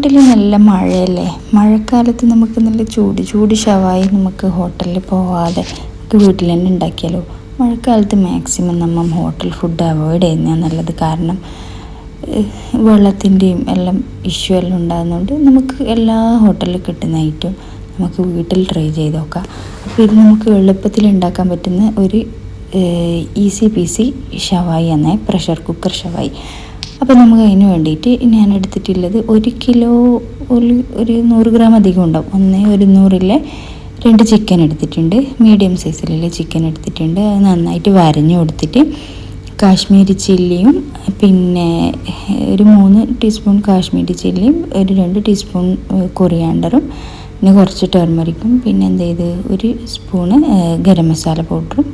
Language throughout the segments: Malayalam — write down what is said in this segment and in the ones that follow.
നാട്ടിൽ നല്ല മഴയല്ലേ. മഴക്കാലത്ത് നമുക്ക് നല്ല ചൂട് ഷവായി നമുക്ക് ഹോട്ടലിൽ പോവാതെ നമുക്ക് വീട്ടിൽ തന്നെ ഉണ്ടാക്കിയാലോ. മഴക്കാലത്ത് മാക്സിമം നമ്മൾ ഹോട്ടൽ ഫുഡ് അവോയ്ഡ് ചെയ്യുന്നതാണ് നല്ലത്. കാരണം വെള്ളത്തിൻ്റെയും എല്ലാം ഇഷ്യൂ എല്ലാം ഉണ്ടാകുന്നതുകൊണ്ട് നമുക്ക് എല്ലാ ഹോട്ടലിൽ കിട്ടുന്ന ഐറ്റവും നമുക്ക് വീട്ടിൽ ട്രൈ ചെയ്ത് നോക്കാം. അപ്പോൾ ഇത് നമുക്ക് എളുപ്പത്തിൽ ഉണ്ടാക്കാൻ പറ്റുന്ന ഒരു ഈസി പീസി ഷവായി ആണ് പ്രഷർ കുക്കർ ഷവായി. അപ്പോൾ നമുക്ക് അതിന് വേണ്ടിയിട്ട് ഞാൻ എടുത്തിട്ടുള്ളത് 1 കിലോ ഒരു 100 ഗ്രാം അധികം ഉണ്ടാവും. ഒരു 100-ലെ 2 ചിക്കൻ എടുത്തിട്ടുണ്ട്. മീഡിയം സൈസിലുള്ള ചിക്കൻ എടുത്തിട്ടുണ്ട്. അത് നന്നായിട്ട് വരഞ്ഞു കൊടുത്തിട്ട് കാശ്മീരി ചില്ലിയും പിന്നെ ഒരു 3 ടീസ്പൂൺ കാശ്മീരി ചില്ലിയും ഒരു 2 ടീസ്പൂൺ കൊറിയാണ്ടറും പിന്നെ കുറച്ച് ടർമറിക്കും പിന്നെ എന്ത് ചെയ്ത് ഒരു സ്പൂണ് ഗരം മസാല പൗഡറും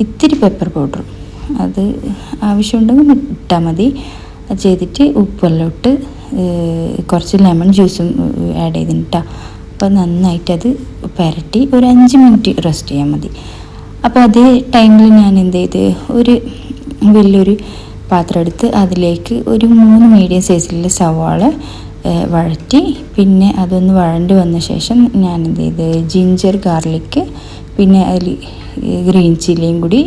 ഇത്തിരി പെപ്പർ പൗഡറും അത് ആവശ്യമുണ്ടെങ്കിൽ ഇട്ടാൽ മതി. അത് ചെയ്തിട്ട് ഉപ്പെല്ലാം ഇട്ട് കുറച്ച് ലെമൺ ജ്യൂസും ആഡ് ചെയ്തിട്ടാ. അപ്പോൾ നന്നായിട്ട് അത് പുരട്ടി ഒരു 5 മിനിറ്റ് റെസ്റ്റ് ചെയ്യാൻ മതി. അപ്പോൾ അതേ ടൈമിൽ ഞാൻ എന്ത് ചെയ്ത് ഒരു വലിയൊരു പാത്രം എടുത്ത് അതിലേക്ക് ഒരു 3 മീഡിയം സൈസിലുള്ള സവാള വഴറ്റി പിന്നെ അതൊന്ന് വഴണ്ട് വന്ന ശേഷം ഞാൻ എന്ത് ചെയ്ത് ജിഞ്ചർ ഗാർലിക്ക് പിന്നെ അതിൽ ഗ്രീൻ ചില്ലിയും കൂടി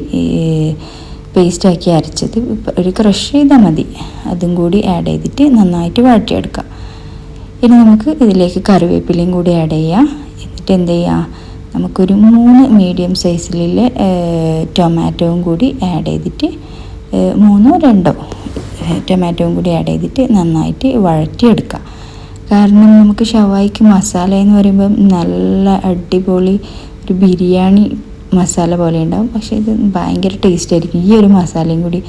പേസ്റ്റാക്കി അരച്ചത് ഒരു ക്രഷ് ചെയ്താൽ മതി. അതും കൂടി ആഡ് ചെയ്തിട്ട് നന്നായിട്ട് വഴറ്റിയെടുക്കാം. ഇനി നമുക്ക് ഇതിലേക്ക് കറിവേപ്പിലയും കൂടി ആഡ് ചെയ്യാം. എന്നിട്ട് എന്ത് ചെയ്യാം, നമുക്കൊരു 3 മീഡിയം സൈസിലുള്ള ടൊമാറ്റോയും കൂടി ആഡ് ചെയ്തിട്ട് 3-ഓ 2-ഓ ടൊമാറ്റോയും കൂടി ആഡ് ചെയ്തിട്ട് നന്നായിട്ട് വഴറ്റിയെടുക്കാം. കാരണം നമുക്ക് ഷവായിക്ക് മസാല എന്ന് പറയുമ്പം നല്ല അടിപൊളി ഒരു ബിരിയാണി മസാല പോലെ ഉണ്ടാവും. പക്ഷേ ഇത് ഭയങ്കര ടേസ്റ്റ് ആയിരിക്കും. ഈ ഒരു മസാലയും കൂടി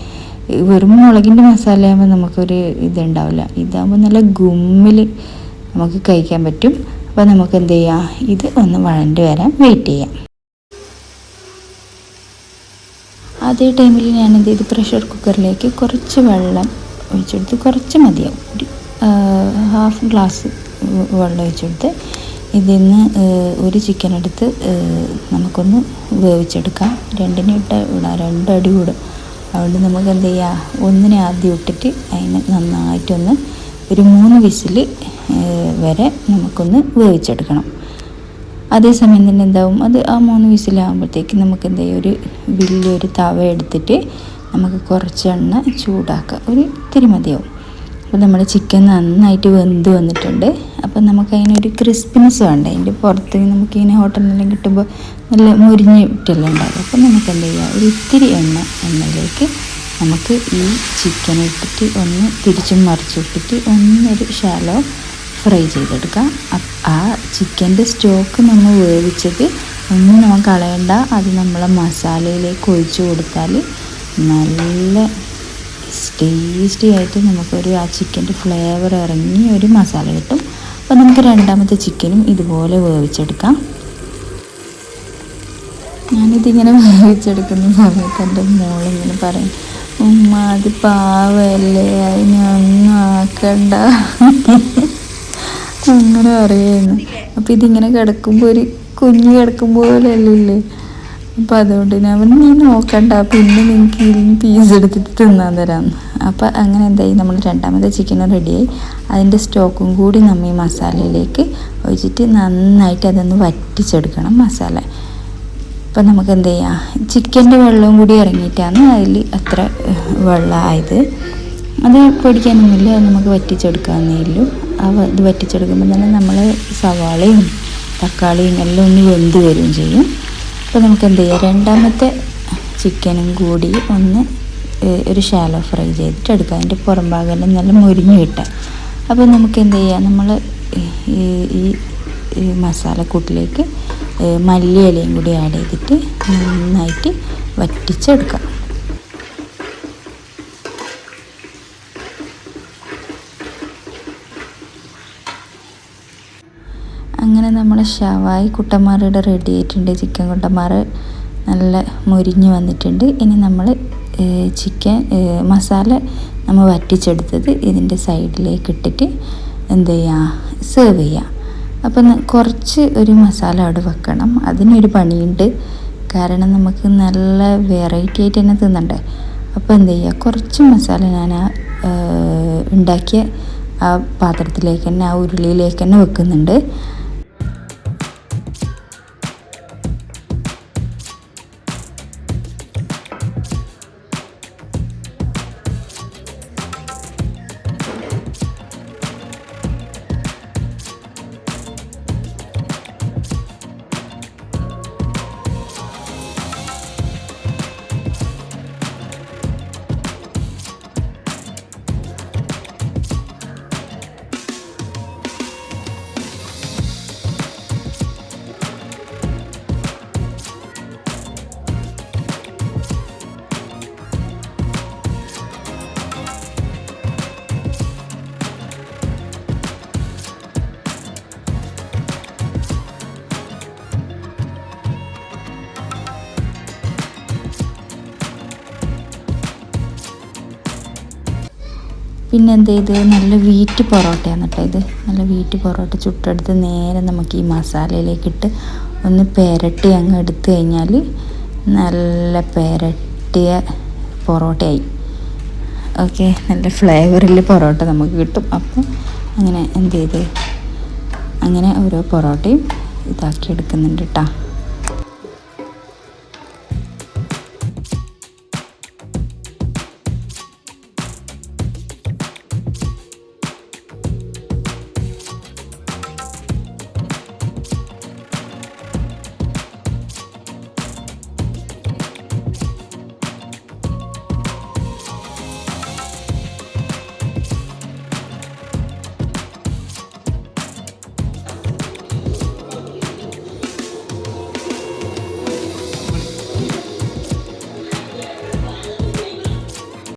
വെറും മുളകിൻ്റെ മസാല ആകുമ്പോൾ നമുക്കൊരു ഇതുണ്ടാവില്ല. ഇതാകുമ്പോൾ നല്ല ഗുമ്മിൽ നമുക്ക് കഴിക്കാൻ പറ്റും. അപ്പോൾ നമുക്ക് എന്ത് ചെയ്യാം, ഇത് ഒന്ന് വഴണ്ട് വരാൻ വെയിറ്റ് ചെയ്യാം. അതേ ടൈമിൽ ഞാൻ എന്ത് ചെയ്തു, പ്രഷർ കുക്കറിലേക്ക് കുറച്ച് വെള്ളം ഒഴിച്ചെടുത്ത് കുറച്ച് മതിയാവും. ഒരു 1/2 ഗ്ലാസ് വെള്ളം ഒഴിച്ചെടുത്ത് ഇതിൽ നിന്ന് ഒരു ചിക്കൻ എടുത്ത് നമുക്കൊന്ന് വേവിച്ചെടുക്കാം. 2-നെ ഇടാം, 2 അടി കൂടും. അതുകൊണ്ട് നമുക്ക് എന്ത് ചെയ്യാം, ഒന്നിനെ ആദ്യം ഇട്ടിട്ട് അതിന് നന്നായിട്ടൊന്ന് ഒരു 3 വിസിൽ വരെ നമുക്കൊന്ന് വേവിച്ചെടുക്കണം. അതേസമയം തന്നെ എന്താവും, അത് ആ 3 വിസിലാകുമ്പോഴത്തേക്ക് നമുക്ക് എന്ത് ചെയ്യും, ഒരു വലിയൊരു തവ എടുത്തിട്ട് നമുക്ക് കുറച്ച് എണ്ണ ചൂടാക്കുക. ഒരു ഇത്തിരി മതിയാവും. അപ്പോൾ നമ്മുടെ ചിക്കൻ നന്നായിട്ട് വെന്ത് വന്നിട്ടുണ്ട്. അപ്പം നമുക്കതിനൊരു ക്രിസ്പിനെസ് വേണ്ട. അതിൻ്റെ പുറത്ത് നമുക്കിങ്ങനെ ഹോട്ടലിലെല്ലാം കിട്ടുമ്പോൾ നല്ല മുരിഞ്ഞിട്ടെല്ലാം ഉണ്ടാകും. അപ്പം നമുക്ക് എന്ത് ചെയ്യുക, ഒരു ഇത്തിരി എണ്ണയിലേക്ക് നമുക്ക് ഈ ചിക്കൻ ഇട്ടിട്ട് ഒന്ന് തിരിച്ചും മറിച്ചിട്ടിട്ട് ഒന്നൊരു ഷാലോ ഫ്രൈ ചെയ്തെടുക്കാം. ആ ചിക്കൻ്റെ സ്റ്റോക്ക് നമ്മൾ വേവിച്ചത് ഒന്നും നമ്മൾ കളയണ്ട. അത് നമ്മളെ മസാലയിലേക്ക് ഒഴിച്ച് കൊടുത്താൽ നല്ല ടേസ്റ്റി ആയിട്ട് നമുക്കൊരു ആ ചിക്കൻ്റെ ഫ്ലേവർ ഇറങ്ങി ഒരു മസാല കിട്ടും. അപ്പോൾ നമുക്ക് രണ്ടാമത്തെ ചിക്കനും ഇതുപോലെ വേവിച്ചെടുക്കാം. ഞാനിതിങ്ങനെ വേവിച്ചെടുക്കുന്ന സമയത്ത് എൻ്റെ മോളിങ്ങനെ പറയും, ഉമ്മ അത് പാവല്ലേ, അതിനൊന്നും ആക്കണ്ട അങ്ങനെ പറയുന്നു. അപ്പോൾ ഇതിങ്ങനെ കിടക്കുമ്പോൾ ഒരു കുഞ്ഞ് കിടക്കുമ്പോഴല്ലേ. അപ്പോൾ അതുകൊണ്ട് നീ നോക്കണ്ട, പിന്നെ നിങ്ങൾക്ക് ഇതിന് പീസ് എടുത്തിട്ട് തിന്നാൻ തരാമെന്ന്. അപ്പോൾ അങ്ങനെ എന്തായി, നമ്മൾ രണ്ടാമത്തെ ചിക്കനും റെഡിയായി. അതിൻ്റെ സ്റ്റോക്കും കൂടി നമ്മൾ ഈ മസാലയിലേക്ക് ഒഴിച്ചിട്ട് നന്നായിട്ട് അതൊന്ന് വറ്റിച്ചെടുക്കണം മസാല. അപ്പോൾ നമുക്ക് എന്ത് ചെയ്യാം, ചിക്കൻ്റെ വെള്ളവും കൂടി ഇറങ്ങിയിട്ടാണ് അതിൽ അത്ര വെള്ളമായത്. അത് പൊടിക്കാനൊന്നുമില്ല, അത് നമുക്ക് വറ്റിച്ചെടുക്കാവുന്നേ ഉള്ളൂ. ഇത് വറ്റിച്ചെടുക്കുമ്പോൾ തന്നെ നമ്മൾ സവാളയും തക്കാളിയും എല്ലാം ഒന്ന് വെന്ത് വരികയും ചെയ്യും. അപ്പോൾ നമുക്ക് എന്ത് ചെയ്യാം, രണ്ടാമത്തെ ചിക്കനും കൂടി ഒന്ന് ഒരു ഷാലോ ഫ്രൈ ചെയ്തിട്ട് എടുക്കാം. അതിൻ്റെ പുറം ഭാഗമെല്ലാം നല്ല മുരിഞ്ഞ് കിട്ടാം. അപ്പോൾ നമുക്ക് എന്ത് ചെയ്യാം, നമ്മൾ ഈ മസാലക്കൂട്ടിലേക്ക് മല്ലിയിലയും കൂടി ആഡ് ചെയ്തിട്ട് നന്നായിട്ട് വറ്റിച്ചെടുക്കാം. അങ്ങനെ നമ്മളെ ഷവായി കുട്ടന്മാരുടെ റെഡി ആയിട്ടുണ്ട്. ചിക്കൻ കുട്ടന്മാർ നല്ല മുരിഞ്ഞ് വന്നിട്ടുണ്ട്. ഇനി നമ്മൾ ചിക്കൻ മസാല നമ്മൾ വറ്റിച്ചെടുത്തത് ഇതിൻ്റെ സൈഡിലേക്ക് ഇട്ടിട്ട് എന്ത് ചെയ്യുക, സെർവ് ചെയ്യുക. അപ്പം കുറച്ച് ഒരു മസാല അവിടെ വെക്കണം. അതിനൊരു പണിയുണ്ട്. കാരണം നമുക്ക് നല്ല വെറൈറ്റി ആയിട്ട് തന്നെ തിന്നണ്ടേ. അപ്പോൾ എന്ത് ചെയ്യുക, കുറച്ച് മസാല ഞാൻ ഉണ്ടാക്കിയ ആ പാത്രത്തിലേക്ക് തന്നെ, ആ ഉരുളിയിലേക്ക് തന്നെ വെക്കുന്നുണ്ട്. പിന്നെ എന്ത് ചെയ്ത് നല്ല വീറ്റ് പൊറോട്ടയാണ് കേട്ടോ ഇത്. നല്ല വീറ്റ് പൊറോട്ട ചുട്ടെടുത്ത് നേരെ നമുക്ക് ഈ മസാലയിലേക്കിട്ട് ഒന്ന് പെരട്ടി അങ്ങ് എടുത്തു കഴിഞ്ഞാൽ നല്ല പെരട്ടിയ പൊറോട്ടയായി. ഓക്കെ, നല്ല ഫ്ലേവറിൽ പൊറോട്ട നമുക്ക് കിട്ടും. അപ്പം അങ്ങനെ എന്ത് ചെയ്ത് അങ്ങനെ ഓരോ പൊറോട്ടയും ഇതാക്കി എടുക്കുന്നുണ്ട് കേട്ടോ.